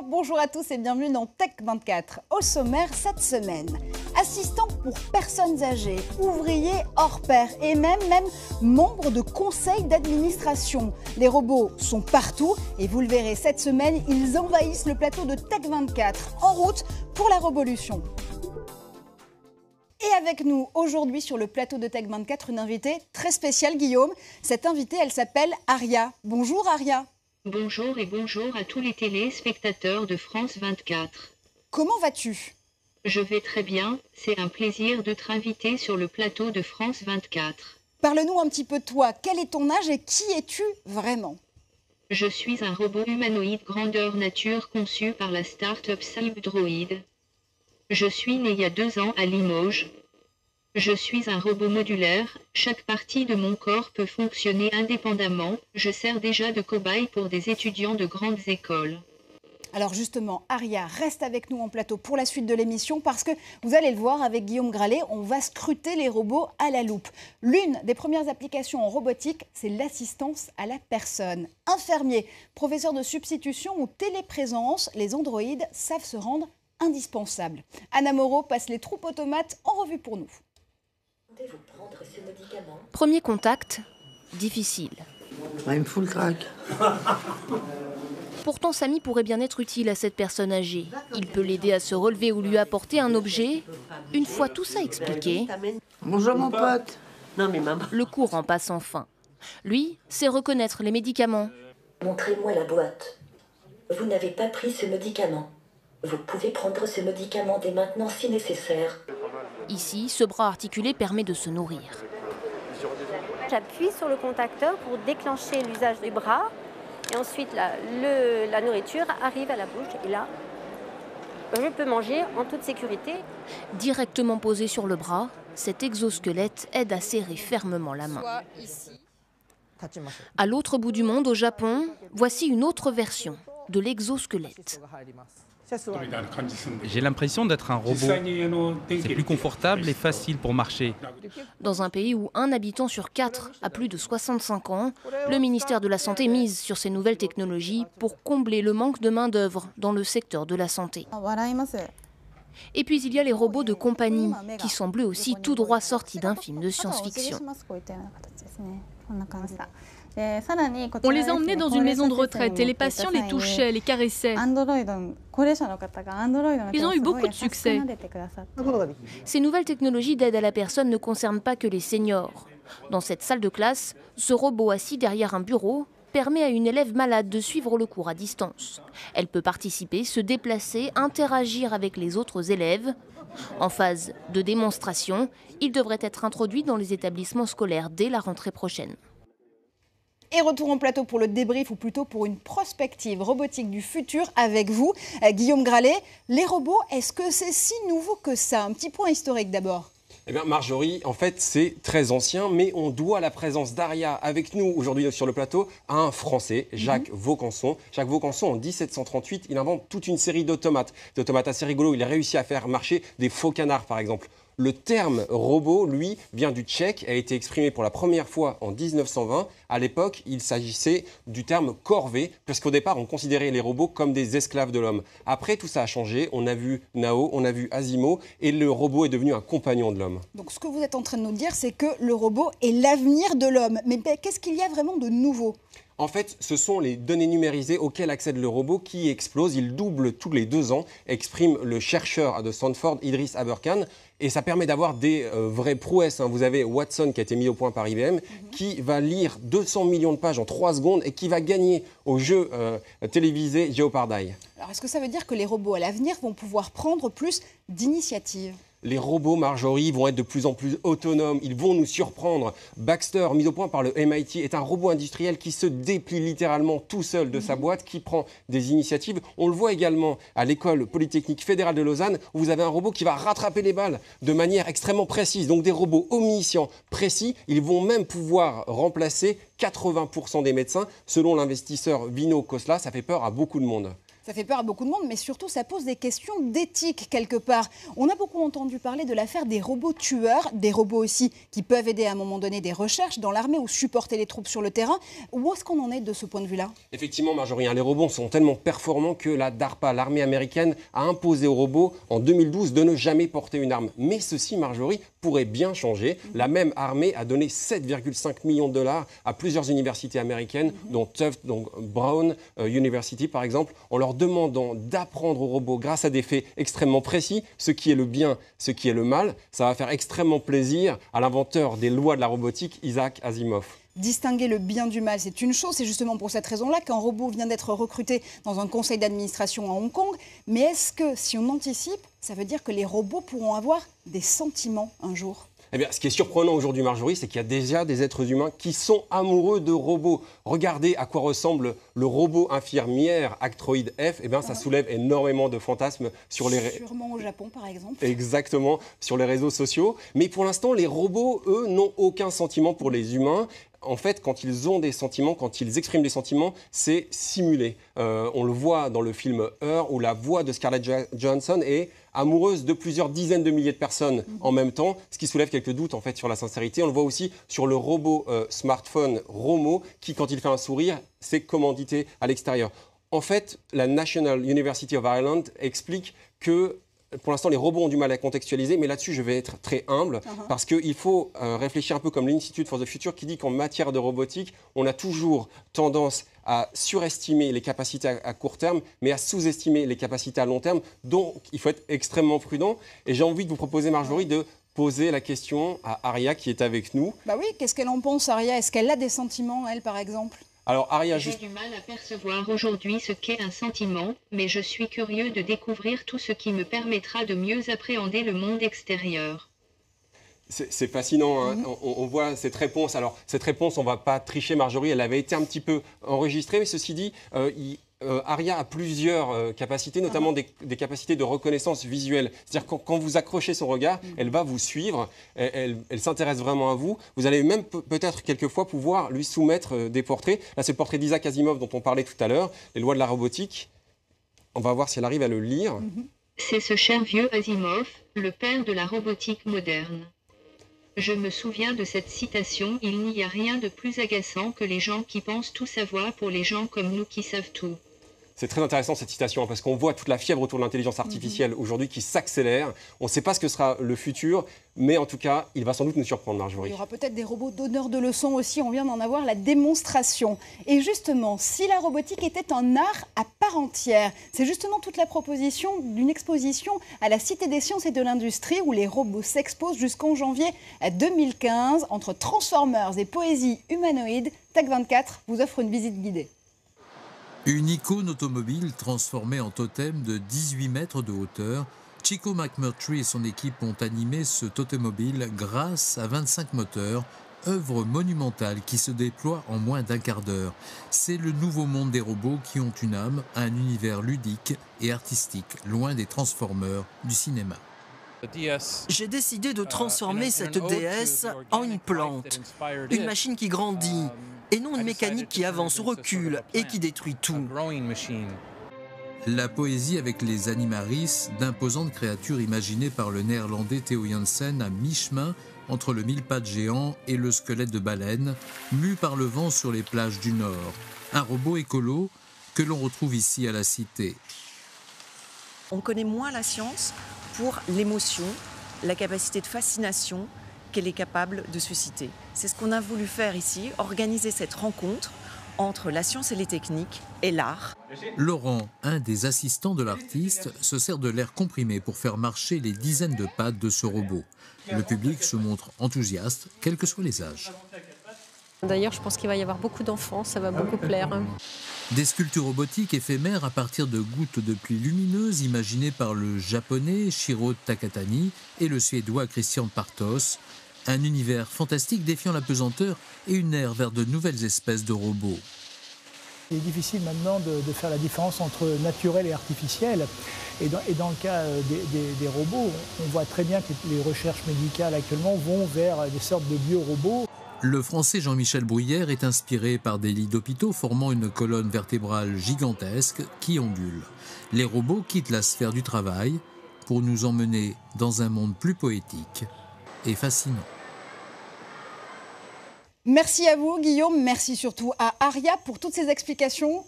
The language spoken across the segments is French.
bonjour à tous et bienvenue dans Tech24. Au sommaire cette semaine, assistants pour personnes âgées, ouvriers hors pair et même membres de conseils d'administration. Les robots sont partout et vous le verrez cette semaine, ils envahissent le plateau de Tech24 en route pour la révolution. Et avec nous aujourd'hui sur le plateau de Tech24, une invitée très spéciale, Guillaume. Cette invitée, elle s'appelle Aria. Bonjour Aria. Bonjour et bonjour à tous les téléspectateurs de France 24. Comment vas-tu ? Je vais très bien, c'est un plaisir de te inviter sur le plateau de France 24. Parle-nous un petit peu de toi, quel est ton âge et qui es-tu vraiment ? Je suis un robot humanoïde grandeur nature conçu par la start-up Cybdroid. Je suis né il y a 2 ans à Limoges. Je suis un robot modulaire, chaque partie de mon corps peut fonctionner indépendamment. Je sers déjà de cobaye pour des étudiants de grandes écoles. Alors justement, Aria, reste avec nous en plateau pour la suite de l'émission parce que vous allez le voir avec Guillaume Gralet, on va scruter les robots à la loupe. L'une des premières applications en robotique, c'est l'assistance à la personne. Infirmiers, professeurs de substitution ou téléprésence, les androïdes savent se rendre indispensables. Anna Moreau passe les troupes automates en revue pour nous. Premier contact, difficile. Il me fout le crack. Pourtant, Samy pourrait bien être utile à cette personne âgée. Il peut l'aider à se relever ou lui apporter un objet. Une fois tout ça expliqué, Bonjour mon pote. Non mais maman. le cours en passe enfin. Lui, c'est reconnaître les médicaments. Montrez-moi la boîte. Vous n'avez pas pris ce médicament. Vous pouvez prendre ce médicament dès maintenant si nécessaire. Ici, ce bras articulé permet de se nourrir. J'appuie sur le contacteur pour déclencher l'usage du bras. Et ensuite, la nourriture arrive à la bouche. Et là, je peux manger en toute sécurité. Directement posé sur le bras, cet exosquelette aide à serrer fermement la main. À l'autre bout du monde, au Japon, voici une autre version de l'exosquelette. J'ai l'impression d'être un robot. C'est plus confortable et facile pour marcher. Dans un pays où 1 habitant sur 4 a plus de 65 ans, le ministère de la Santé mise sur ces nouvelles technologies pour combler le manque de main-d'œuvre dans le secteur de la santé. Et puis il y a les robots de compagnie, qui semblent eux aussi tout droit sortis d'un film de science-fiction. On les a emmenés dans une maison de retraite et les patients les touchaient, les caressaient. Ils ont eu beaucoup de succès. Ces nouvelles technologies d'aide à la personne ne concernent pas que les seniors. Dans cette salle de classe, ce robot assis derrière un bureau permet à une élève malade de suivre le cours à distance. Elle peut participer, se déplacer, interagir avec les autres élèves. En phase de démonstration, il devrait être introduit dans les établissements scolaires dès la rentrée prochaine. Et retour en plateau pour le débrief, ou plutôt pour une prospective robotique du futur avec vous, Guillaume Gralet. Les robots, est-ce que c'est si nouveau que ça ? Un petit point historique d'abord. Eh bien, Marjorie, en fait, c'est très ancien, mais on doit la présence d'Aria avec nous aujourd'hui sur le plateau à un Français, Jacques Vaucanson. Jacques Vaucanson, en 1738, il invente toute une série d'automates assez rigolos. Il a réussi à faire marcher des faux canards, par exemple. Le terme robot, lui, vient du tchèque, a été exprimé pour la première fois en 1920. À l'époque, il s'agissait du terme corvée, puisqu'au départ, on considérait les robots comme des esclaves de l'homme. Après, tout ça a changé. On a vu Nao, on a vu Asimov, et le robot est devenu un compagnon de l'homme. Donc, ce que vous êtes en train de nous dire, c'est que le robot est l'avenir de l'homme. Mais qu'est-ce qu'il y a vraiment de nouveau ? En fait, ce sont les données numérisées auxquelles accède le robot qui explosent. Il double tous les 2 ans, exprime le chercheur de Stanford, Idriss Aberkan. Et ça permet d'avoir des vraies prouesses. Vous avez Watson qui a été mis au point par IBM, qui va lire 200 millions de pages en 3 secondes et qui va gagner au jeu télévisé Jeopardy. Alors, est-ce que ça veut dire que les robots à l'avenir vont pouvoir prendre plus d'initiatives ? Les robots, Marjorie, vont être de plus en plus autonomes. Ils vont nous surprendre. Baxter, mis au point par le MIT, est un robot industriel qui se déplie littéralement tout seul de sa boîte, qui prend des initiatives. On le voit également à l'école polytechnique fédérale de Lausanne, où vous avez un robot qui va rattraper les balles de manière extrêmement précise. Donc des robots omniscients, précis. Ils vont même pouvoir remplacer 80% des médecins. Selon l'investisseur Vino Khosla, ça fait peur à beaucoup de monde. Ça fait peur à beaucoup de monde, mais surtout ça pose des questions d'éthique quelque part. On a beaucoup entendu parler de l'affaire des robots tueurs, des robots aussi qui peuvent aider à un moment donné des recherches dans l'armée ou supporter les troupes sur le terrain. Où est-ce qu'on en est de ce point de vue-là? Effectivement, Marjorie, les robots sont tellement performants que la DARPA, l'armée américaine, a imposé aux robots en 2012 de ne jamais porter une arme. Mais ceci, Marjorie, pourrait bien changer. La même armée a donné 7,5 millions de dollars à plusieurs universités américaines, dont Tufts, dont Brown University par exemple, en leur demandant d'apprendre aux robots grâce à des faits extrêmement précis, ce qui est le bien, ce qui est le mal. Ça va faire extrêmement plaisir à l'inventeur des lois de la robotique, Isaac Asimov. Distinguer le bien du mal, c'est une chose. C'est justement pour cette raison-là qu'un robot vient d'être recruté dans un conseil d'administration à Hong Kong. Mais est-ce que, si on anticipe, ça veut dire que les robots pourront avoir des sentiments un jour ? Eh bien, ce qui est surprenant aujourd'hui, Marjorie, c'est qu'il y a déjà des êtres humains qui sont amoureux de robots. Regardez à quoi ressemble le robot infirmière Actroid F. Eh bien, ça soulève énormément de fantasmes sur les... Sûrement au Japon, par exemple. Exactement, sur les réseaux sociaux. Mais pour l'instant, les robots, eux, n'ont aucun sentiment pour les humains. En fait, quand ils ont des sentiments, quand ils expriment des sentiments, c'est simulé. On le voit dans le film Her, où la voix de Scarlett Johansson est amoureuse de plusieurs dizaines de milliers de personnes en même temps, ce qui soulève quelques doutes en fait sur la sincérité. On le voit aussi sur le robot smartphone Romo, qui, quand il fait un sourire, c'est commandité à l'extérieur. En fait, la National University of Ireland explique que pour l'instant, les robots ont du mal à contextualiser, mais là-dessus, je vais être très humble, parce qu'il faut réfléchir un peu comme l'Institute for the Future, qui dit qu'en matière de robotique, on a toujours tendance à surestimer les capacités à court terme, mais à sous-estimer les capacités à long terme. Donc, il faut être extrêmement prudent. Et j'ai envie de vous proposer, Marjorie, de poser la question à Aria, qui est avec nous. Bah oui, qu'est-ce qu'elle en pense, Aria? Est-ce qu'elle a des sentiments, elle, par exemple? Alors, Aria, j'ai du mal à percevoir aujourd'hui ce qu'est un sentiment, mais je suis curieux de découvrir tout ce qui me permettra de mieux appréhender le monde extérieur. C'est fascinant, hein. On voit cette réponse. Alors, cette réponse, on ne va pas tricher, Marjorie, elle avait été un petit peu enregistrée, mais ceci dit, Aria a plusieurs capacités, notamment des capacités de reconnaissance visuelle. C'est-à-dire quand vous accrochez son regard, elle va vous suivre, elle s'intéresse vraiment à vous. Vous allez même peut-être quelquefois pouvoir lui soumettre des portraits. Là, c'est le portrait d'Isaac Asimov dont on parlait tout à l'heure, les lois de la robotique. On va voir si elle arrive à le lire. C'est ce cher vieux Asimov, le père de la robotique moderne. Je me souviens de cette citation, il n'y a rien de plus agaçant que les gens qui pensent tout savoir pour les gens comme nous qui savent tout. C'est très intéressant cette citation, parce qu'on voit toute la fièvre autour de l'intelligence artificielle aujourd'hui qui s'accélère. On ne sait pas ce que sera le futur, mais en tout cas, il va sans doute nous surprendre, Marjorie. Il y aura peut-être des robots donneurs de leçons aussi, on vient d'en avoir la démonstration. Et justement, si la robotique était un art à part entière, c'est justement toute la proposition d'une exposition à la Cité des sciences et de l'industrie où les robots s'exposent jusqu'en janvier 2015. Entre Transformers et poésie humanoïde, TAC24 vous offre une visite guidée. Une icône automobile transformée en totem de 18 mètres de hauteur, Chico McMurtry et son équipe ont animé ce totemobile grâce à 25 moteurs, œuvre monumentale qui se déploie en moins d'un quart d'heure. C'est le nouveau monde des robots qui ont une âme, un univers ludique et artistique, loin des Transformers du cinéma. J'ai décidé de transformer cette DS en une plante, une machine qui grandit, et non une mécanique qui avance ou recule et qui détruit tout. La poésie avec les animaris, d'imposantes créatures imaginées par le néerlandais Theo Jansen à mi-chemin entre le mille-pattes géant et le squelette de baleine, mu par le vent sur les plages du Nord. Un robot écolo que l'on retrouve ici à la Cité. On connaît moins la science pour l'émotion, la capacité de fascination qu'elle est capable de susciter. C'est ce qu'on a voulu faire ici, organiser cette rencontre entre la science et les techniques et l'art. Laurent, un des assistants de l'artiste, se sert de l'air comprimé pour faire marcher les dizaines de pattes de ce robot. Le public se montre enthousiaste, quels que soient les âges. D'ailleurs, je pense qu'il va y avoir beaucoup d'enfants, ça va beaucoup plaire. Des sculptures robotiques éphémères à partir de gouttes de pluie lumineuses imaginées par le japonais Shiro Takatani et le suédois Christian Partos. Un univers fantastique défiant la pesanteur et une ère vers de nouvelles espèces de robots. Il est difficile maintenant de faire la différence entre naturel et artificiel. Et dans le cas des robots, on voit très bien que les recherches médicales actuellement vont vers des sortes de biorobots. Le Français Jean-Michel Bruyère est inspiré par des lits d'hôpitaux formant une colonne vertébrale gigantesque qui ondule. Les robots quittent la sphère du travail pour nous emmener dans un monde plus poétique et fascinant. Merci à vous, Guillaume. Merci surtout à Aria pour toutes ces explications.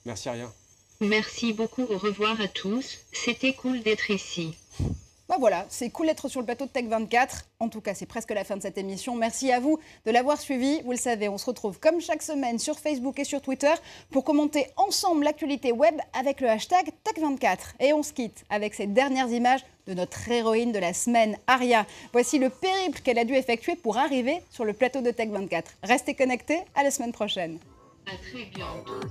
Merci, Aria. Merci beaucoup, au revoir à tous. C'était cool d'être ici. Bah voilà, c'est cool d'être sur le plateau de Tech24. En tout cas, c'est presque la fin de cette émission. Merci à vous de l'avoir suivi. Vous le savez, on se retrouve comme chaque semaine sur Facebook et sur Twitter pour commenter ensemble l'actualité web avec le hashtag Tech24. Et on se quitte avec ces dernières images de notre héroïne de la semaine, Aria. Voici le périple qu'elle a dû effectuer pour arriver sur le plateau de Tech24. Restez connectés, à la semaine prochaine. À très bientôt.